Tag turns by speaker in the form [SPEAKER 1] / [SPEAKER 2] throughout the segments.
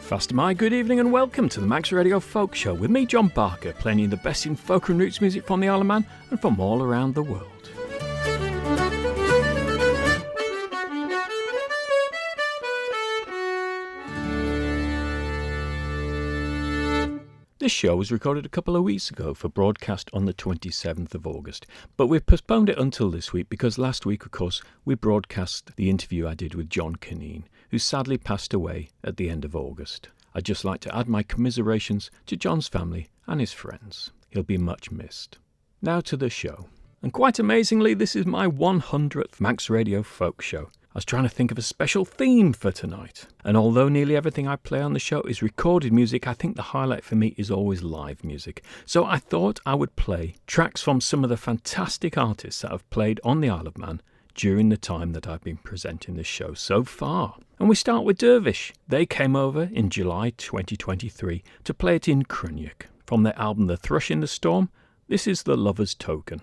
[SPEAKER 1] Fast am I, good evening and welcome to the Max Radio Folk Show with me, John Barker, playing you the best in folk and roots music from the Isle of Man and from all around the world. This show was recorded a couple of weeks ago for broadcast on the 27th of August, but we've postponed it until this week because last week, of course, we broadcast the interview I did with John Chisholm, who sadly passed away at the end of August. I'd just like to add my commiserations to John's family and his friends. He'll be much missed. Now to the show. And quite amazingly, this is my 100th Max Radio Folk Show. I was trying to think of a special theme for tonight. And although nearly everything I play on the show is recorded music, I think the highlight for me is always live music. So I thought I would play tracks from some of the fantastic artists that have played on the Isle of Man during the time that I've been presenting this show so far. And we start with Dervish. They came over in July 2023 to play it in Cruniac. From their album The Thrush in the Storm, this is The Lover's Token.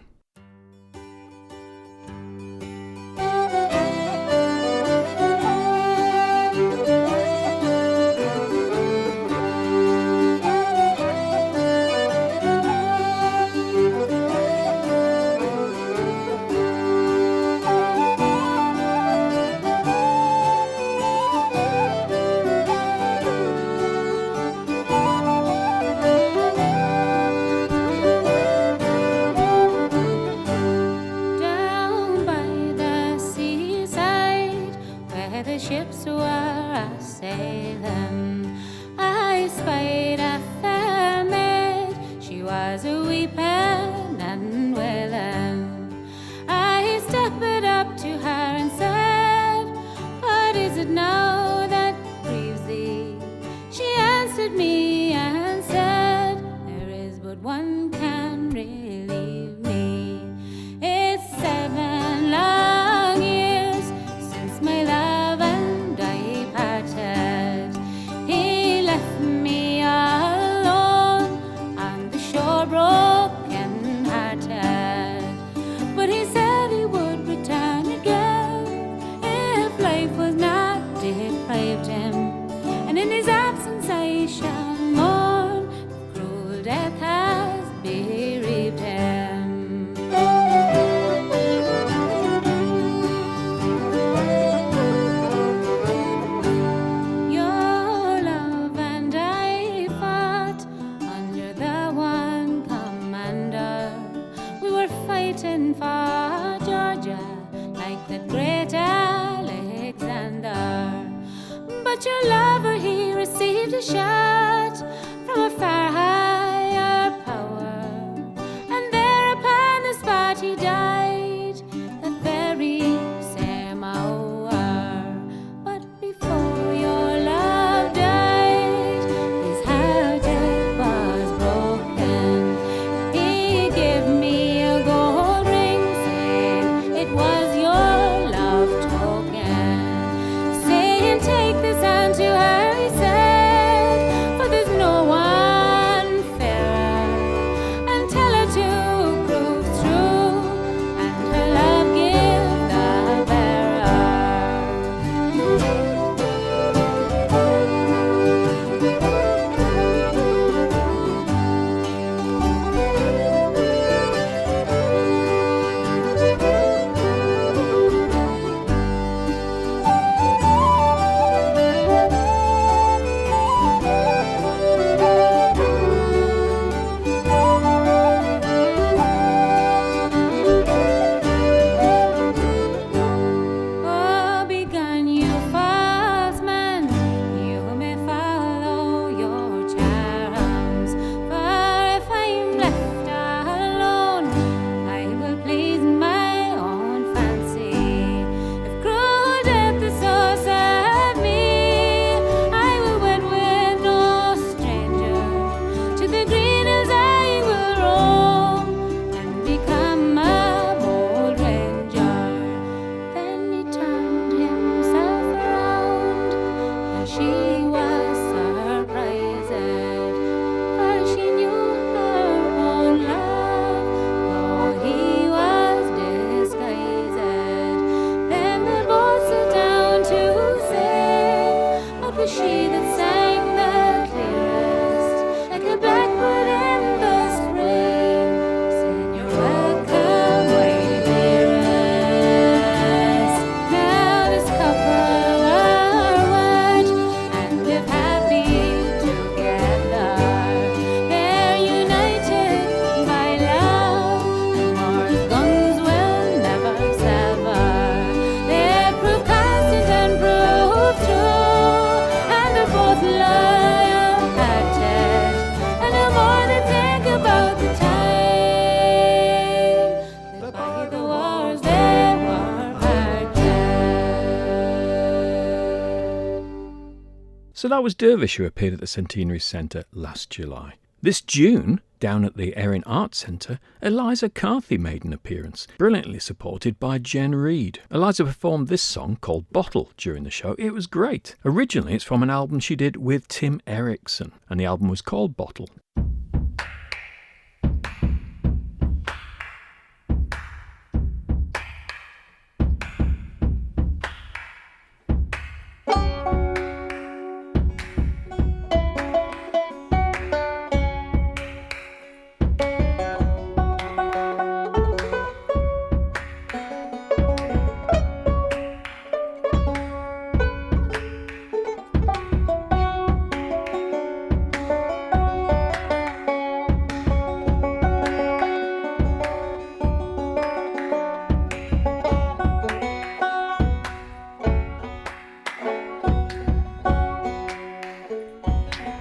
[SPEAKER 2] Take this hand to her, he said, for there's no one
[SPEAKER 1] So that was Dervish, who appeared at the Centenary Centre last July. This June, down at the Erin Arts Centre, Eliza Carthy made an appearance, brilliantly supported by Jen Reid. Eliza performed this song called Bottle during the show. It was great. Originally, it's from an album she did with Tim Edey, and the album was called Bottle.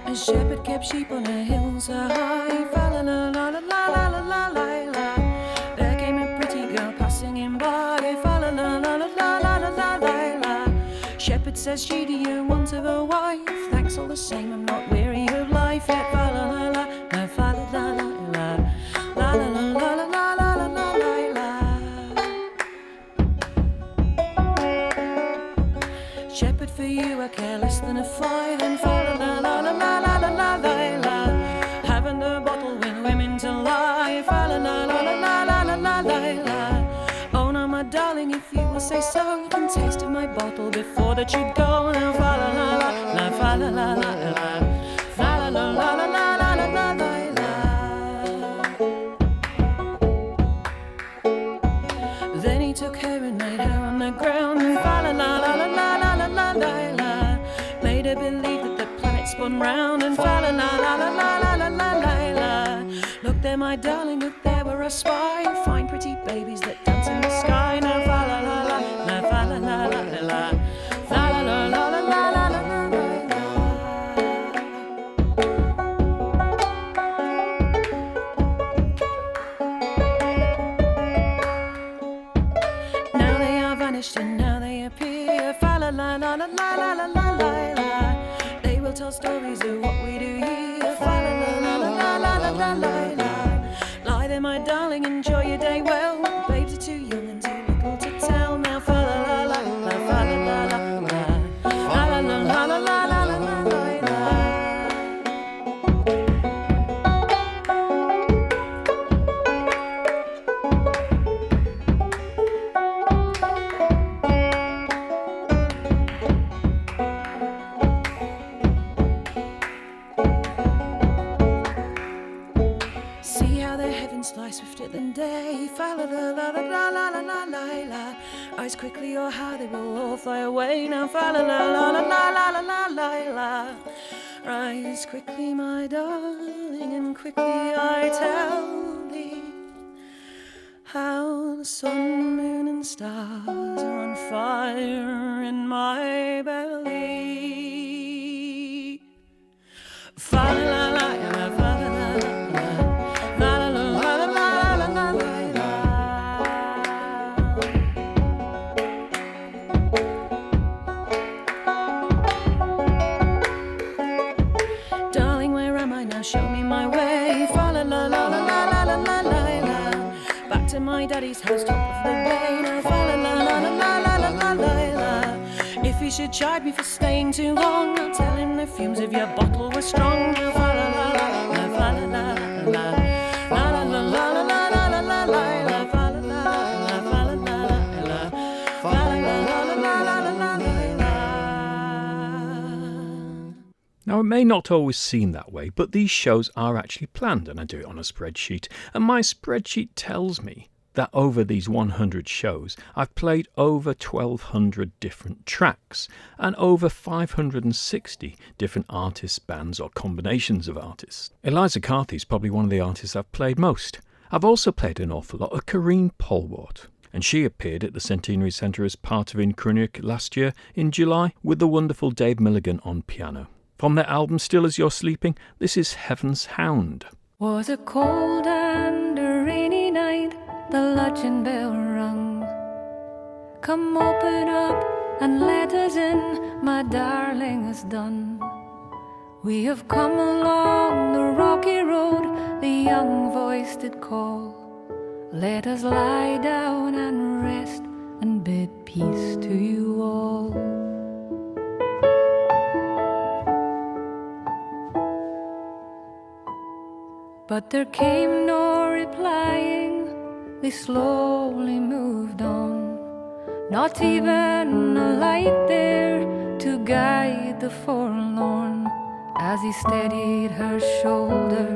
[SPEAKER 2] A shepherd kept sheep on a hill so high, fa la la la la la la la la la. There came a pretty girl passing him by, fa la la la la la la la la la. Shepherd says she, do you want of a wife? Thanks all the same, I'm not weary of life yet. Fa la la la la, fa la la la la, la la la la la la la la la la. Shepherd, for you I care less than a fly, then fa la la la la la la la la la. Having a bottle with women to lie, fa la la la la la la la la la. Oh no, my darling, if you will say so, you can taste of my bottle before that you go. Now fa la la la la, fa la la la la, fa la la la la la la la la la. Then he took her and made her on the ground, fa la la la la la la la la la. Made her believe that the planet spun round, and fa la la la la la la la la la. Look there, my darling, look there where I spy fine pretty babies that dance in the sky. Now fa la la la, la fa la la la la, fa la la la la la la la la. Now they are vanished and now they appear, fa la la la la la la la la la. They will tell stories of what we do here, fa la la la la la la la la la. Lie there, my darling, enjoy your day well. Babes are too young and too little to tell. Now fa la la la la, fa la la la la, fa la la la la la la la la la. See how the heavens fly swifter than day, fa la la la la la la la la la la. Rise quickly or how they will all fly away. Now fa la la la la la la la la la la. Rise quickly, my darling, and quickly I tell thee how the sun, moon and stars are on fire in my belly. Fa la la la la, fa la la la. Show me my way, fa la la la la la la la la la. Back to my daddy's house, top of the bay. Now fa la la la la la la la la la. If he should chide me for staying too long, I'll tell him the fumes of your bottle were strong. Now fa la la la la, fa la la la, la la la la la la la la la la, fa la la la, fa la la la, fa la la la la la la la la.
[SPEAKER 1] Now, it may not always seem that way, but these shows are actually planned, and I do it on a spreadsheet. And my spreadsheet tells me that over these 100 shows, I've played over 1,200 different tracks and over 560 different artists, bands, or combinations of artists. Eliza Carthy is probably one of the artists I've played most. I've also played an awful lot of Karine Polwart, and she appeared at the Centenary Centre as part of Incrunic last year in July with the wonderful Dave Milligan on piano. From their album Still As You're Sleeping, this is Heaven's Hound.
[SPEAKER 2] Was a cold and a rainy night, the lodging bell rung. Come open up and let us in, my darling is done. We have come along the rocky road, the young voice did call. Let us lie down and rest and bid peace to you all. But there came no replying, they slowly moved on. Not even a light there to guide the forlorn. As he steadied her shoulder,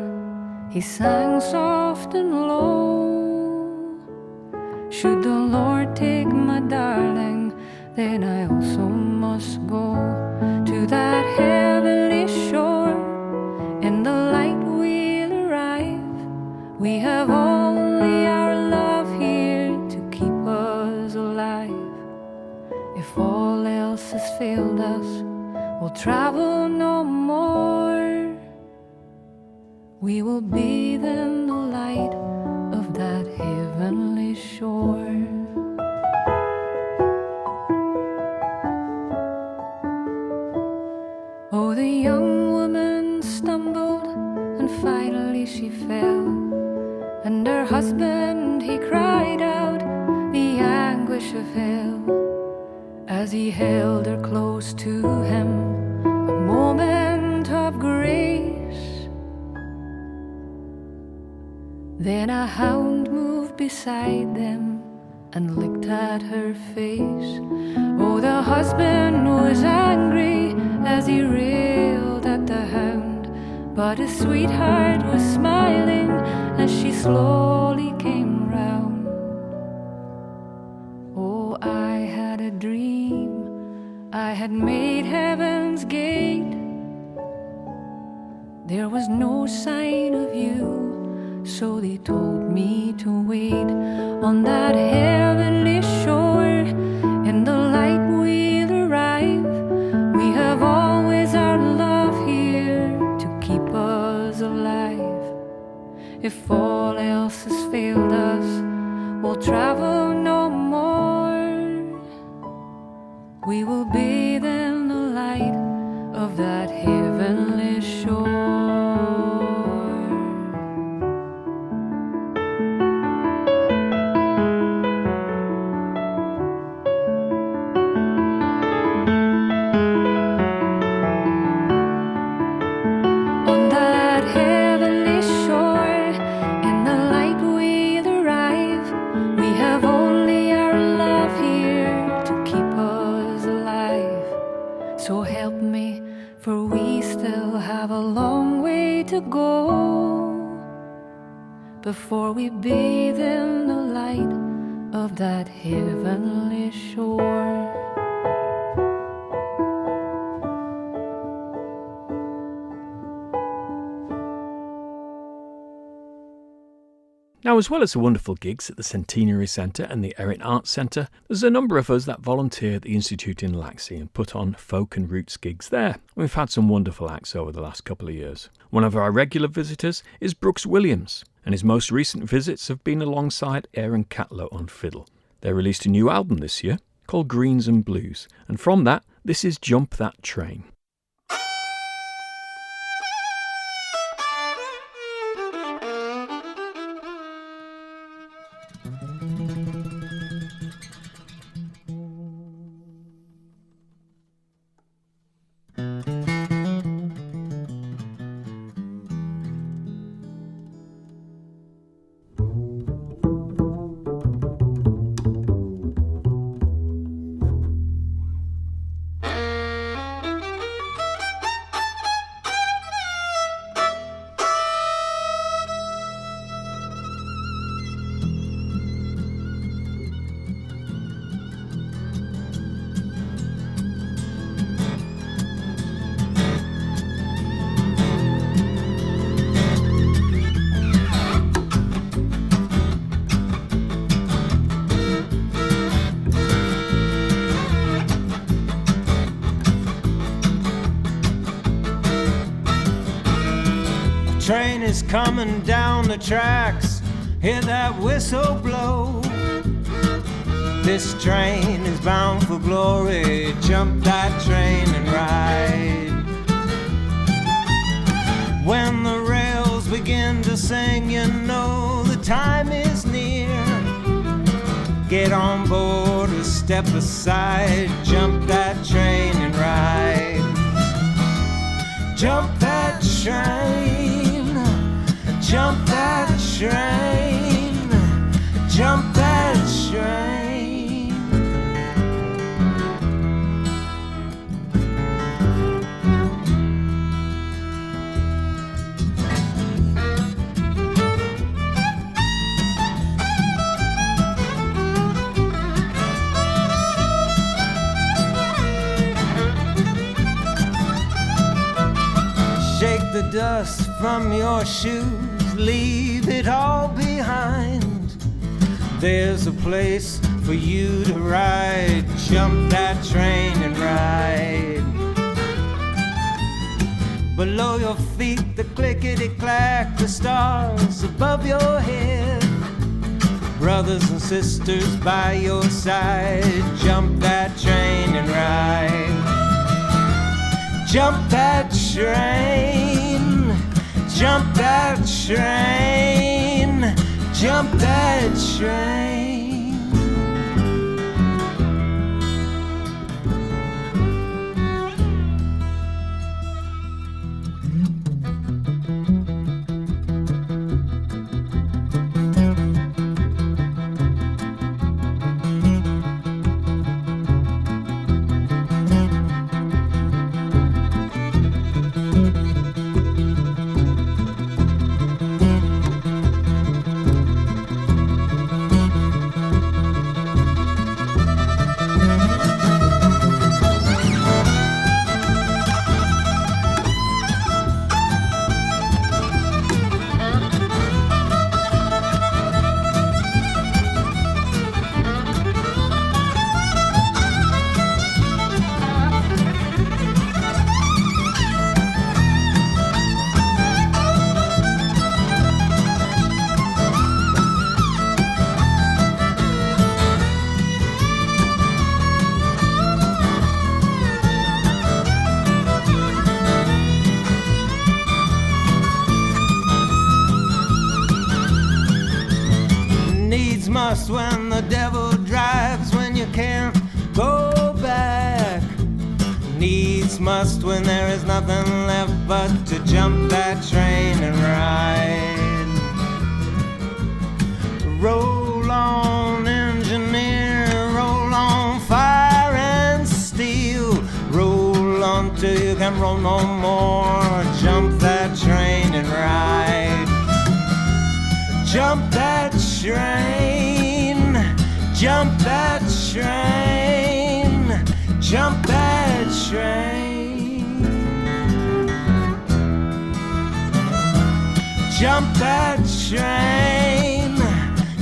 [SPEAKER 2] he sang soft and low. Should the Lord take my darling, then I also must go to that heavenly shore. In the light we'll arrive. We have only our love here to keep us alive. If all else has failed us, we'll travel no more. We will bathe in the light of that heavenly shore. Oh, the young woman stumbled and finally she fell, and her husband, he cried out the anguish of hell as he held her close to him, a moment of grace. Then a hound moved beside them and licked at her face. Oh, the husband was angry as he railed at the hound, but his sweetheart was smiling as she slowly came round. Oh, I had a dream, I had made heaven's gate. There was no sign of you, so they told me to wait on that heavenly shore. In the light we'll arrive. We have always our love here to keep us alive. If all else has failed us, we'll travel no more. We will bathe in the light of that heavenly shore. So help me, for we still have a long way to go before we bathe in the light of that heavenly shore.
[SPEAKER 1] Now, as well as the wonderful gigs at the Centenary Centre and the Erin Arts Centre, there's a number of us that volunteer at the Institute in Laxey and put on folk and roots gigs there. We've had some wonderful acts over the last couple of years. One of our regular visitors is Brooks Williams, and his most recent visits have been alongside Aaron Catlow on fiddle. They released a new album this year called Greens and Blues, and from that, this is Jump That Train.
[SPEAKER 3] Train is coming down the tracks, hear that whistle blow. This train is bound for glory, jump that train and ride. to sing, you know the time is near. Get on board or step aside, jump that train and ride. Jump that train, jump that train, jump that train. Shake the dust from your shoes, leave it all behind. There's a place for you to ride, jump that train and ride. Below your feet, the clickety-clack, the stars above your head. Brothers and sisters by your side, jump that train and ride. Jump that train, jump that train, jump that train. Must when the devil drives, when you can't go back. Needs must when there is nothing left but to jump that train and ride. Roll on, engineer, roll on, fire and steel. Roll on till you can roll no more. Jump that train and ride. Jump that train, jump that train, jump that train. Jump that train,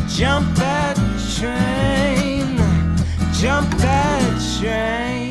[SPEAKER 3] jump that train, jump that train.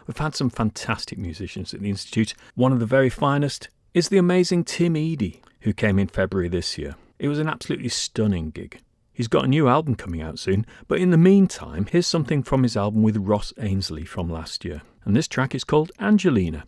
[SPEAKER 1] We've had some fantastic musicians at the Institute. One of the very finest is the amazing Tim Edey, who came in February this year. It was an absolutely stunning gig. He's got a new album coming out soon, but in the meantime, here's something from his album with Ross Ainsley from last year. And this track is called Angelina.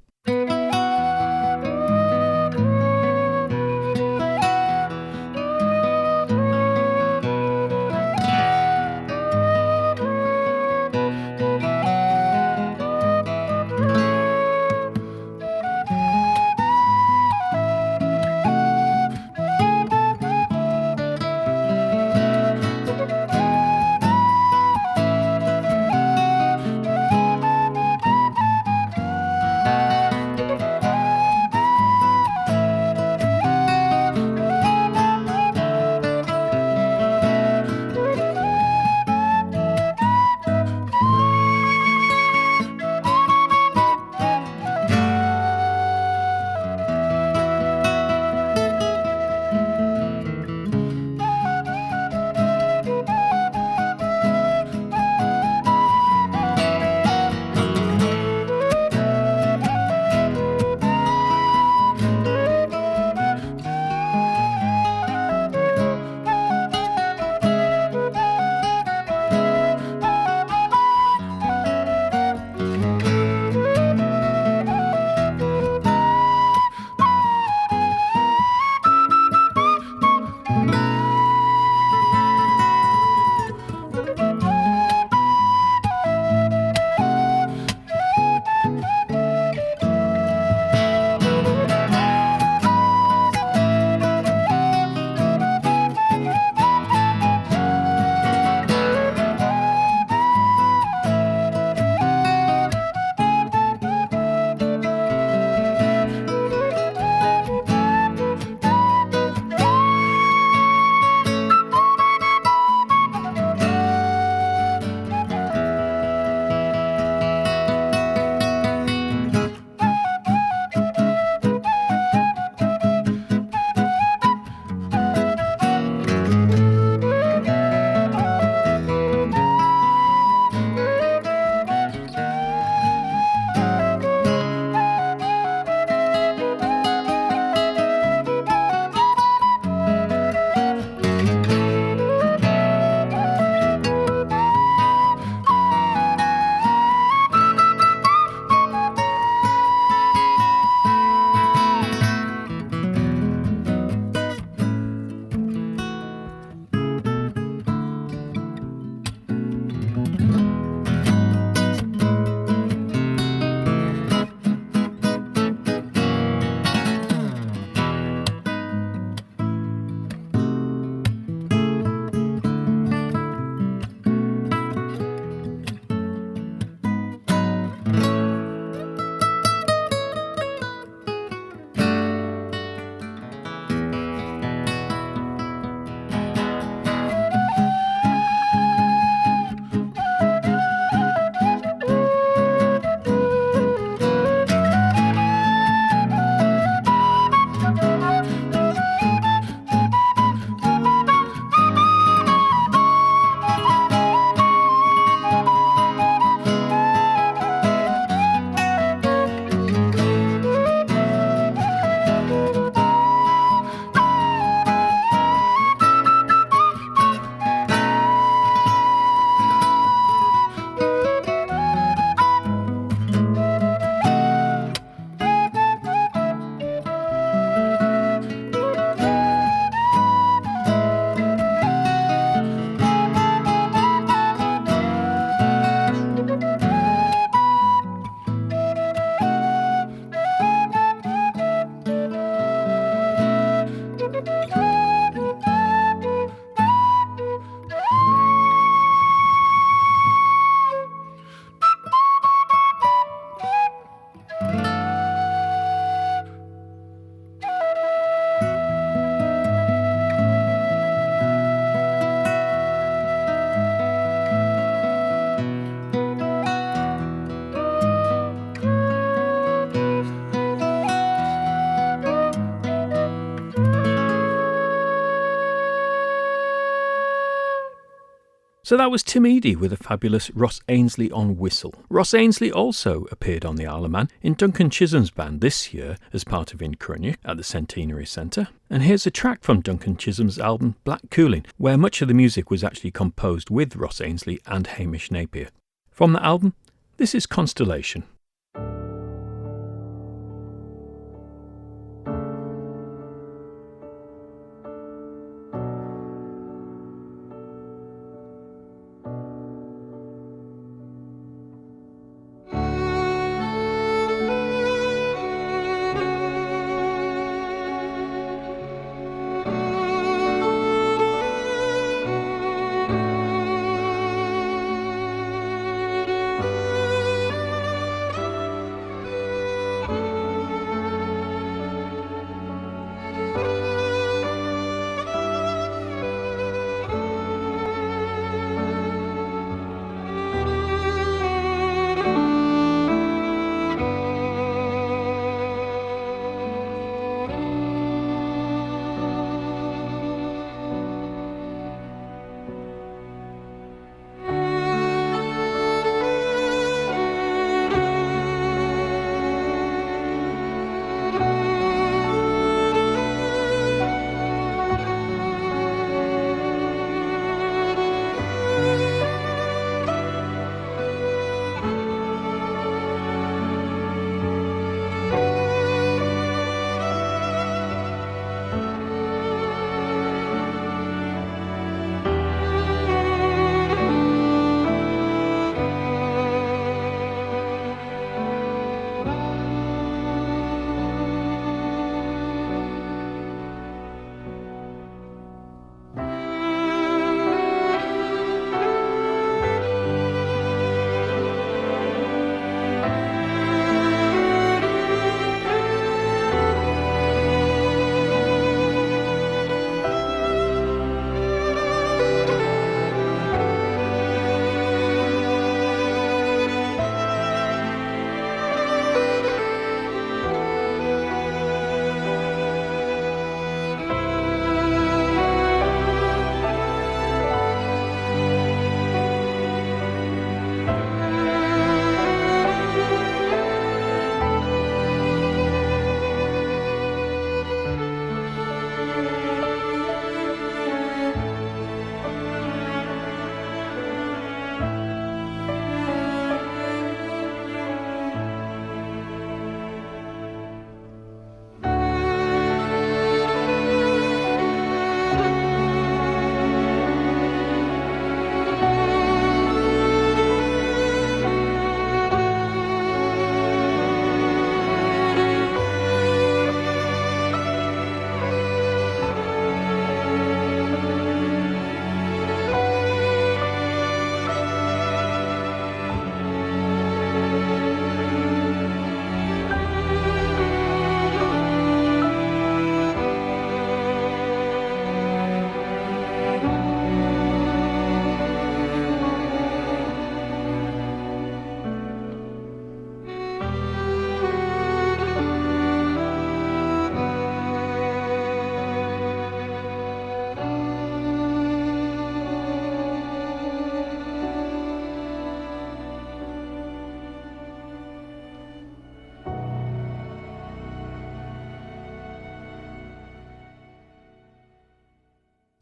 [SPEAKER 1] So that was Tim Edey with a fabulous Ross Ainsley on whistle. Ross Ainsley also appeared on the Isle of Man in Duncan Chisholm's band this year as part of Incrunny at the Centenary Centre. And here's a track from Duncan Chisholm's album Black Cooling, where much of the music was actually composed with Ross Ainsley and Hamish Napier. From the album, this is Constellation.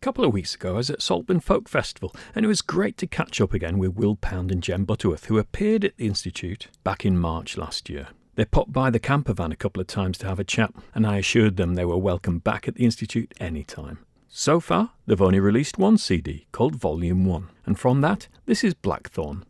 [SPEAKER 1] couple of weeks ago I was at Saltburn Folk Festival, and it was great to catch up again with Will Pound and Jem Butterworth, who appeared at the Institute back in March last year. They popped by the camper van a couple of times to have a chat, and I assured them they were welcome back at the Institute anytime. So far, they've only released one CD called Volume 1, and from that, this is Blackthorn.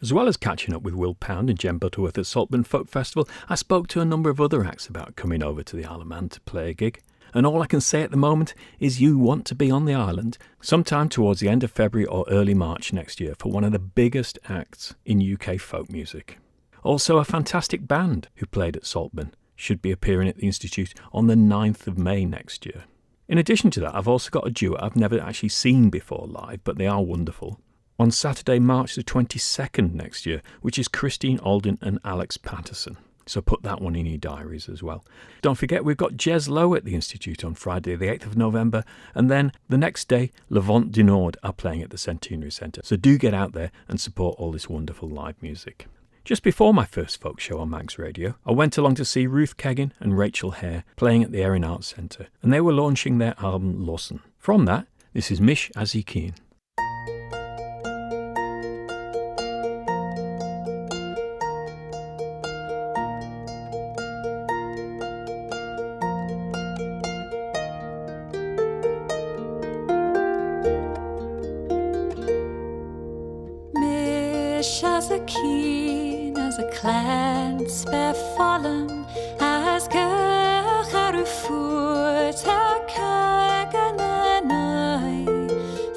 [SPEAKER 1] As well as catching up with Will Pound and Jen Butterworth at Saltburn Folk Festival, I spoke to a number of other acts about coming over to the Isle of Man to play a gig. And all I can say at the moment is you want to be on the island sometime towards the end of February or early March next year for one of the biggest acts in UK folk music. Also, a fantastic band who played at Saltburn should be appearing at the Institute on the 9th of May next year. In addition to that, I've also got a duo I've never actually seen before live, but they are wonderful. On Saturday, March the 22nd next year, which is Christine Alden and Alex Patterson. So put that one in your diaries as well. Don't forget, we've got Jez Lowe at the Institute on Friday the 8th of November, and then the next day, Levant Dinord are playing at the Centenary Centre. So do get out there and support all this wonderful live music. Just before my first folk show on Mags Radio, I went along to see Ruth Keggin and Rachel Hare playing at the Erin Arts Centre, and they were launching their album Lawson. From that, this is Mish Azikeen.
[SPEAKER 2] As a keen as a clan spare fallen as garu foot a kagan and I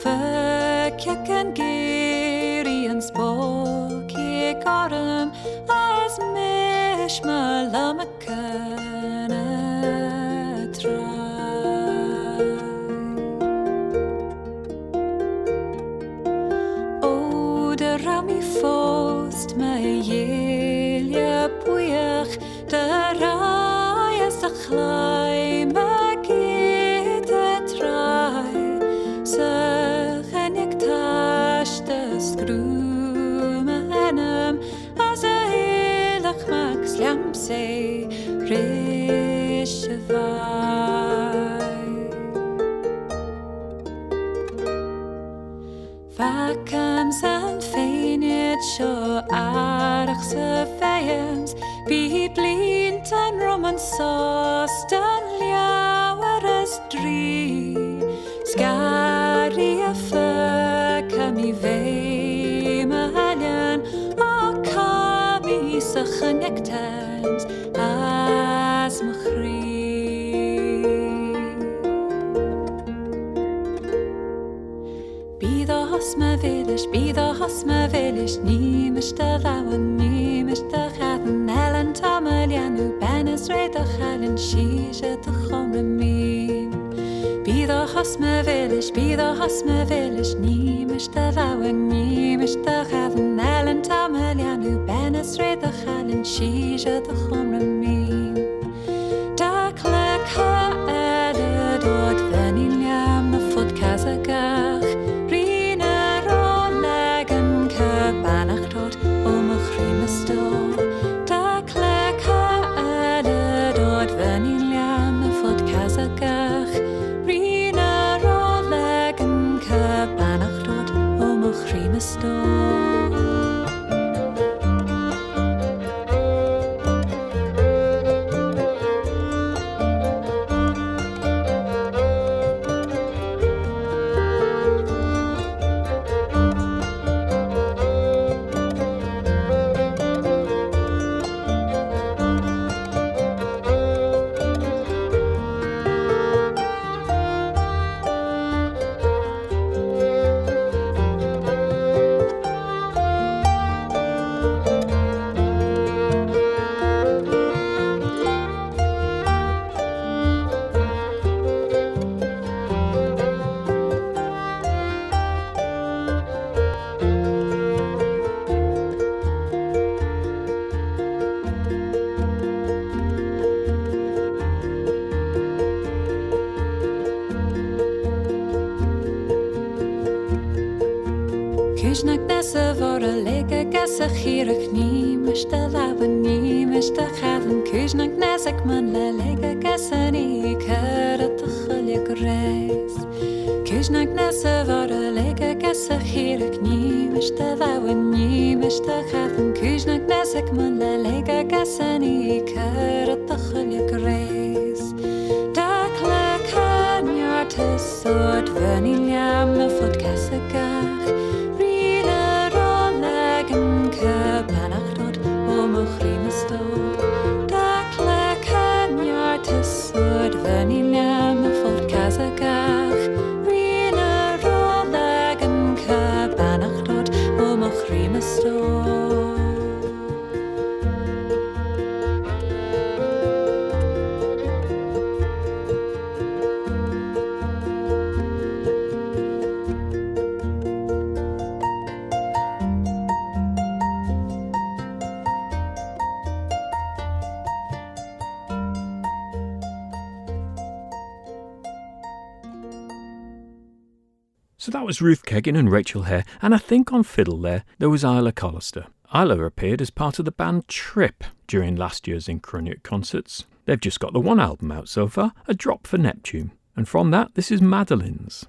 [SPEAKER 2] for kicken giri and spooky garden as mish malamakan a try. Rami fost my yelia puach da raya sa chlai ma git a trai sa genik tash da skru manam as a helach max lam say Vakams and feinid sho arach sa feiams Be blint and roman sauce dan liawer as dri Scary a kami vei mahalian O kami sa chenectans as machri Be the hosma village, ni mista lawan, ni mista gaten, Ellen Tamalian, who banners read the Helen, she's at the home me. Be the hosma village, ni mista lawan, ni mista gaten, Ellen Tamalian, who banners read the Helen, she's at the home me. Dark like her added, what vanilliam, the foot kazakach. Banachtot om a chrimesto Da kleka alle dort vanilliam a fot kazakach Rina rolegen ka banachtot om a chrimesto Kushnak nessa vora lega gassa chirach ni mishta lawan ni mishta chavan Kushnak nessak man la lega gassa ni karat chalik reis Kushnak nessa vora lega gassa chirach ni mishta lawan ni mishta chavan Kushnak nessak man la lega gassa ni karat chalik reis Dakla kanyartas sort vanilliam na fot kassagach
[SPEAKER 1] So that was Ruth Keggin and Rachel Hare, and I think on fiddle there was Isla Collister. Isla appeared as part of the band Trip during last year's Inchronic concerts. They've just got the one album out so far, A Drop for Neptune. And from that, this is Madeline's.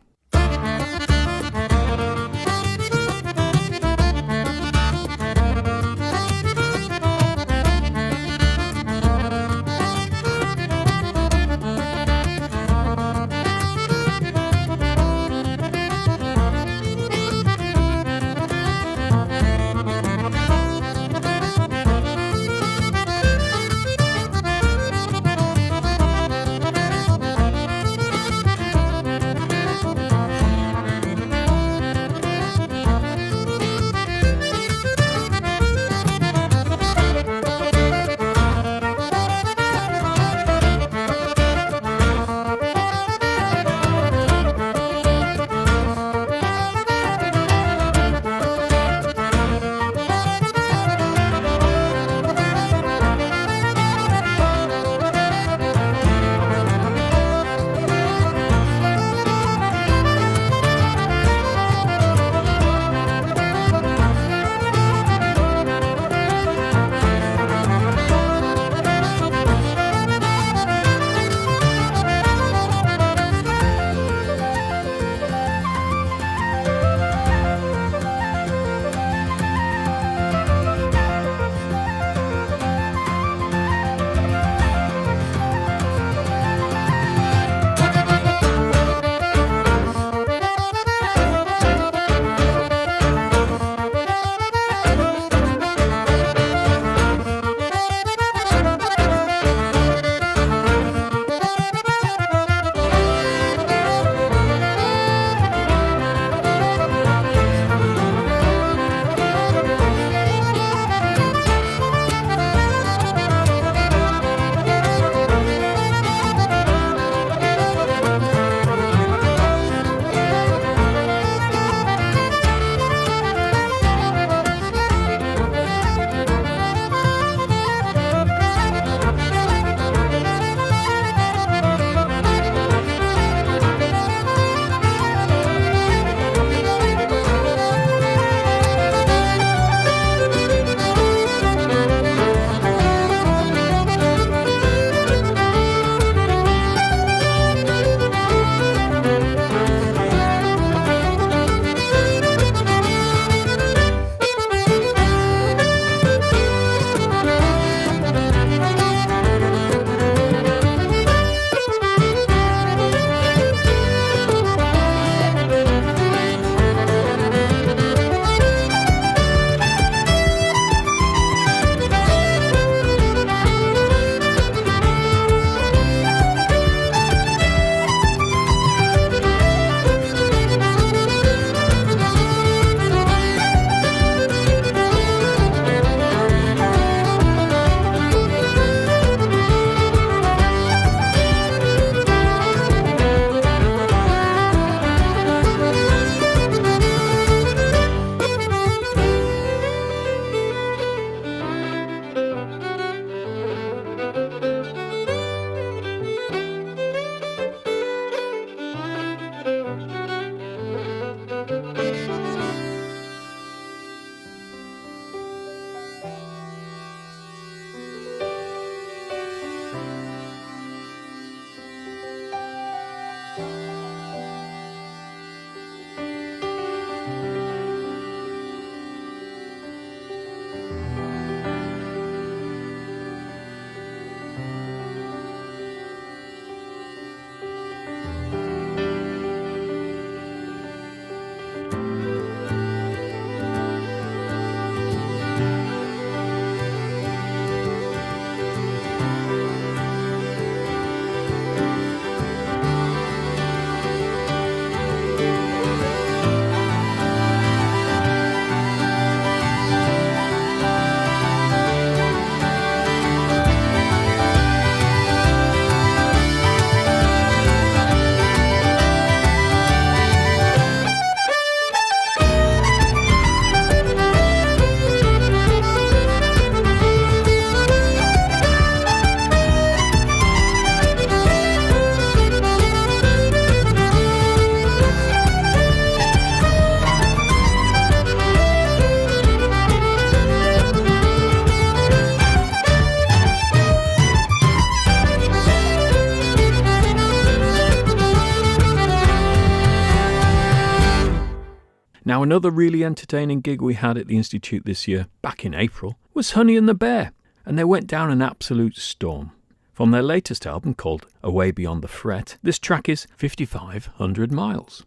[SPEAKER 1] Now, another really entertaining gig we had at the Institute this year, back in April, was Honey and the Bear, and they went down an absolute storm. From their latest album called Away Beyond the Fret, this track is 5,500 Miles.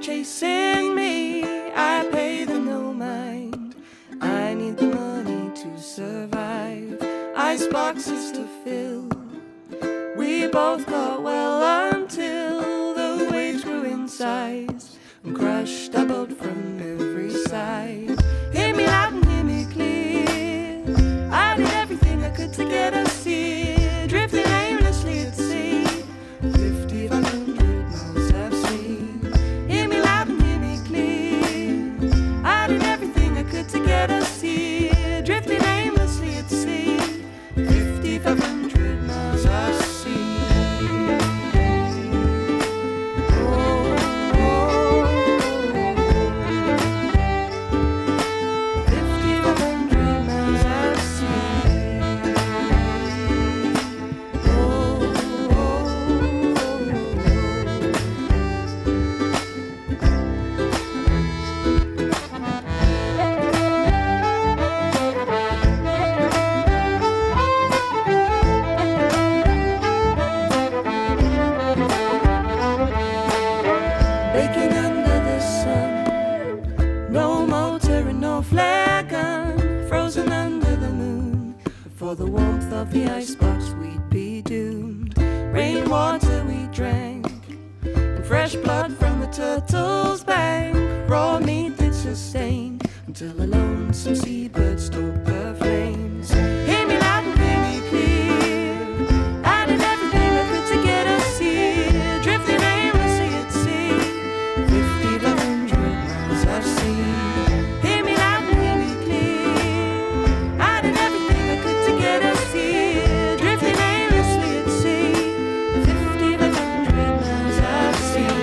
[SPEAKER 2] Chasing me, I pay them no mind. I need the money to survive. Ice boxes to fill. We both got well until the waves grew in size and crushed our boat from every side. Hear me loud and hear me clear. I did everything I could to get us here, drifting aimlessly at sea. 5,500 miles I've seen. To get us here, drifting aimlessly at sea. 5,500 miles I've seen. Oh, oh, 5,500 miles I've seen. Oh, the warmth of the icebox, we'd be doomed. Rainwater we drank, and fresh blood from the turtle's bank. Raw meat that sustained until a lonesome seabird stoked the flames. Hear me loud and hear me clear. I did everything I could to get us here, drifting aimlessly at sea. 5,500 miles I've seen. Hear me loud and hear me clear. I did everything I could to get us here, drifting aimlessly at sea. 5,500 miles I've seen.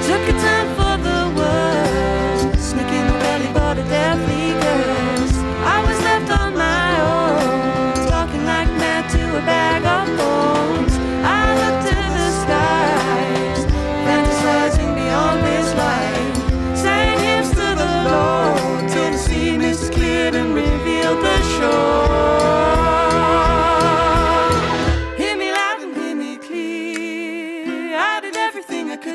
[SPEAKER 2] Took a turn for the worst, sneaking the belly bought a deathly curse. I was left on my own, talking like mad to a bag of bones. I looked to the skies, fantasizing beyond this life, saying yes to the Lord till the sea mist cleared and revealed the shore.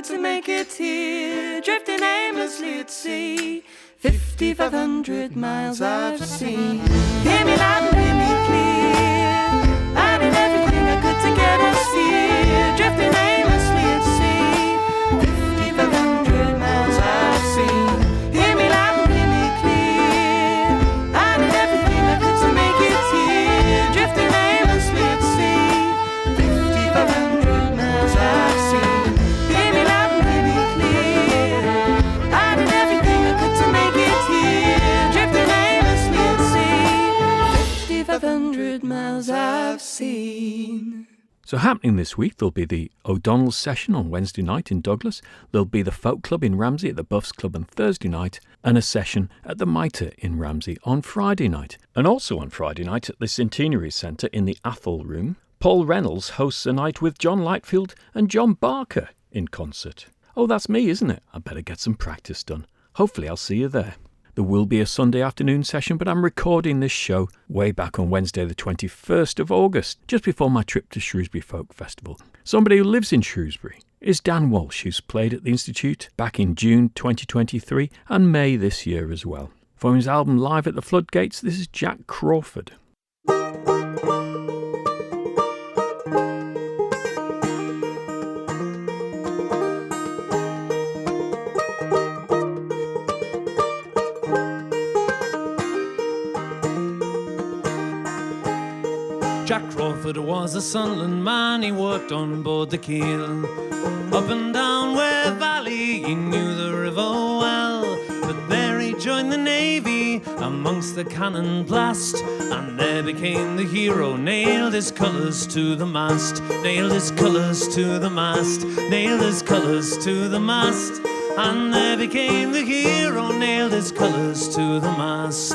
[SPEAKER 2] To make it here, drifting aimlessly at sea. 5,500 miles I've seen. Hear me loud and hear me clear. I did everything I could to get us here, drifting aimlessly at sea. 5,500 miles I've seen. Hear me loud and hear me clear. I did everything I could to make it here, drifting aimlessly at sea. 5,500 miles I've seen. Miles I've seen.
[SPEAKER 1] So happening this week, there'll be the O'Donnell session on Wednesday night in Douglas, there'll be the Folk Club in Ramsey at the Buffs Club on Thursday night, and a session at the Mitre in Ramsey on Friday night. And also on Friday night at the Centenary Centre in the Athol Room, Paul Reynolds hosts a night with John Lightfield and John Barker in concert. Oh, that's me, isn't it? I better get some practice done. Hopefully I'll see you there. There will be a Sunday afternoon session, but I'm recording this show way back on Wednesday the 21st of August, just before my trip to Shrewsbury Folk Festival. Somebody who lives in Shrewsbury is Dan Walsh, who's played at the Institute back in June 2023 and May this year as well. From his album Live at the Floodgates, this is Jack Crawford.
[SPEAKER 3] Jack Crawford was a Sunderland man, he worked on board the keel. Up and down Ware Valley, he knew the river well, but there he joined the Navy, a amongst the cannon blast, and there became the hero, nailed his colours to the mast, nailed his colours to the mast, nailed his colours to the mast, and there became the hero, nailed his colours to the mast.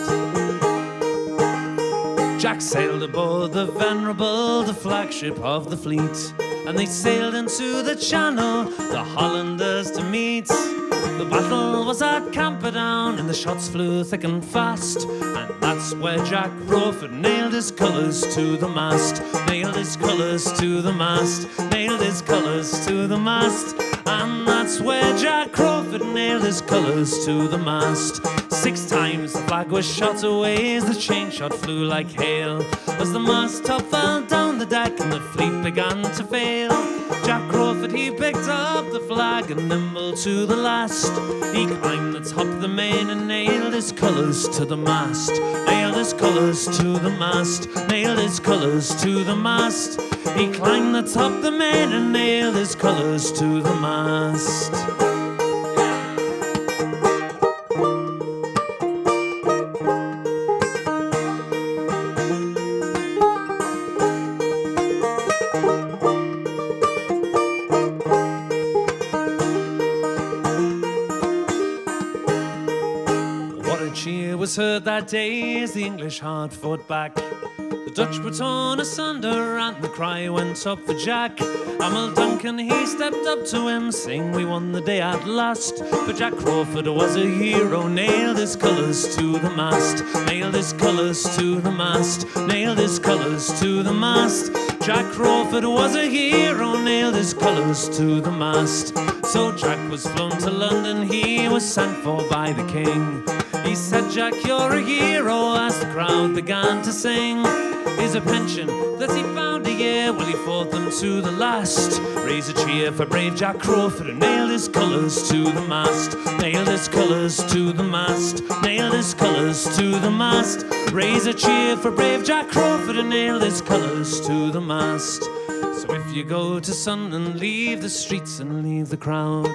[SPEAKER 3] Jack sailed aboard the Venerable, the flagship of the fleet, and they sailed into the Channel, the Hollanders to meet. The battle was at Camperdown, and the shots flew thick and fast, and that's where Jack Crawford nailed his colours to the mast, nailed his colours to the mast, nailed his colours to the mast, and that's where Jack Crawford nailed his colours to the mast. 6 times the flag was shot away as the chain shot flew like hail, as the mast top fell down the deck and the fleet began to fail. Jack Crawford, he picked up the flag and nimble to the last, he climbed the top of the main and nailed his colours to the mast, nailed his colours to the mast, nailed his colours to the mast, he climbed the top of the main and nailed his colours to the mast. Was heard that day as the English hard fought back. The Dutch were torn asunder and the cry went up for Jack. Amel Duncan, he stepped up to him, saying we won the day at last. But Jack Crawford was a hero, nailed his colours to the mast, nailed his colours to the mast, nailed his colours to the mast. Jack Crawford was a hero, nailed his colours to the mast. So Jack was flown to London, he was sent for by the king. He said, Jack, you're a hero, as the crowd began to sing. Here's a pension that he found a year, well, he fought them to the last. Raise a cheer for brave Jack Crawford, who nailed his colours to the mast, nailed his colours to the mast, nailed his colours to the mast. Raise a cheer for brave Jack Crawford, who nailed his colours to the mast. So if you go to Sunderland, leave the streets and leave the crowd.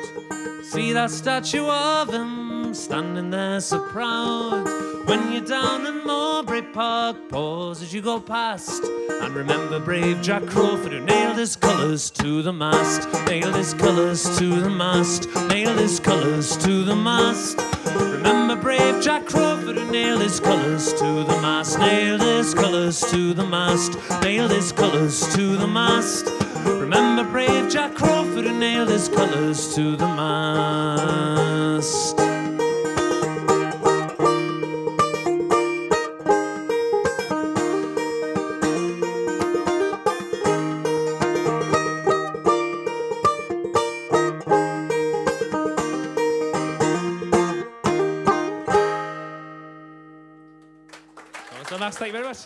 [SPEAKER 3] See that statue of him standing there so proud. When you're down in Mowbray Park, pause as you go past, and remember brave Jack Crawford, who nailed his colours to the mast, nailed his colours to the mast, nailed his colours to the mast. Remember brave Jack Crawford, who nailed his colours to the mast, nailed his colours to the mast, nailed his colours to the mast. Remember brave Jack Crawford, who nailed his colours to the mast.
[SPEAKER 1] Thank you very much.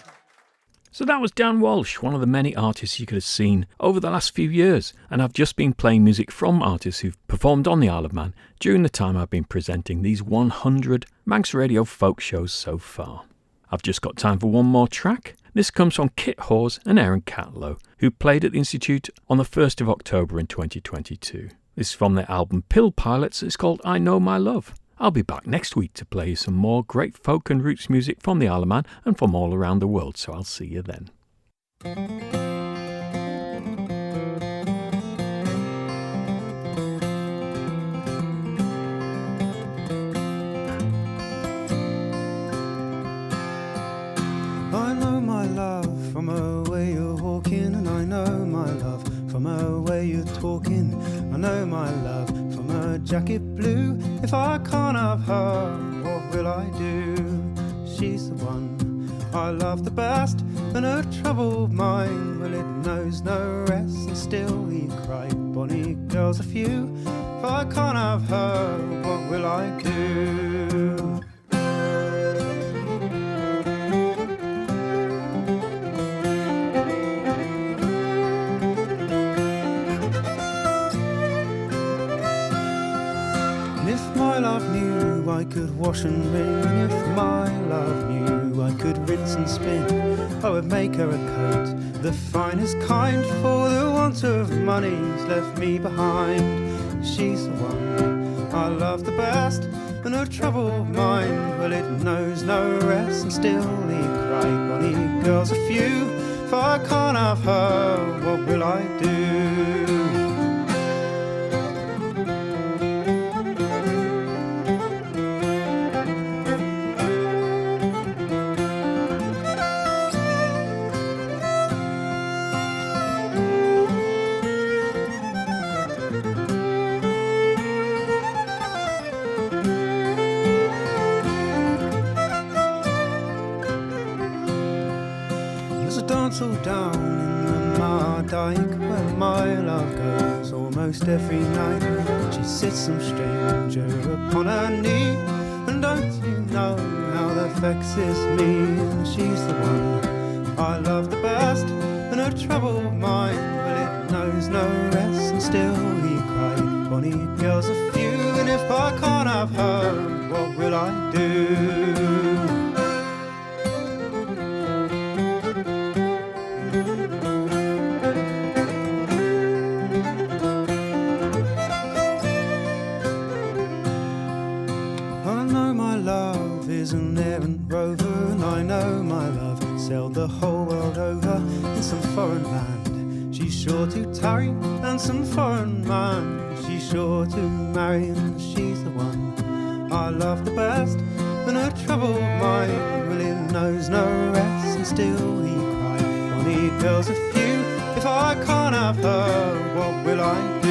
[SPEAKER 1] So that was Dan Walsh, one of the many artists you could have seen over the last few years, and I've just been playing music from artists who've performed on the Isle of Man during the time I've been presenting these 100 Manx Radio folk shows so far. I've just got time for one more track. This comes from Kit Hawes and Aaron Catlow, who played at the Institute on the 1st of October in 2022. This is from their album Pill Pilots. It's called I Know My Love. I'll be back next week to play you some more great folk and roots music from the Isle of Man and from all around the world, so I'll see you then.
[SPEAKER 4] I know my love from a way you're walking, and I know my love from a way you're talking. I know my love from a jacket blue. If I can't have her, what will I do? She's the one I love the best, and her troubled mind, well, it knows no rest. And still we cry, bonny girls a few. If I can't have her, what will I do? My love knew I could wash and wring, and if my love knew I could rinse and spin, I would make her a coat, the finest kind, for the want of money's left me behind. She's the one I love the best, and a troubled mind, well, it knows no rest, and still he cried, bonny girls are few. If I can't have her, what will I do? All down in the Mardyke where my love goes almost every night. She sits some stranger upon her knee, and don't you know how that vexes me? She's the one I love the best, and her troubled mind, well, it knows no rest, and still he cried, bonny girls are few, and if I can't have her, what will I do? An errant rover, and I know my love sailed the whole world over in some foreign land. She's sure to tarry, and some foreign man she's sure to marry, and she's the one I love the best, and her troubled mind, well, it knows no rest, and still he cried, bonny girls are few. If I can't have her, what will I do?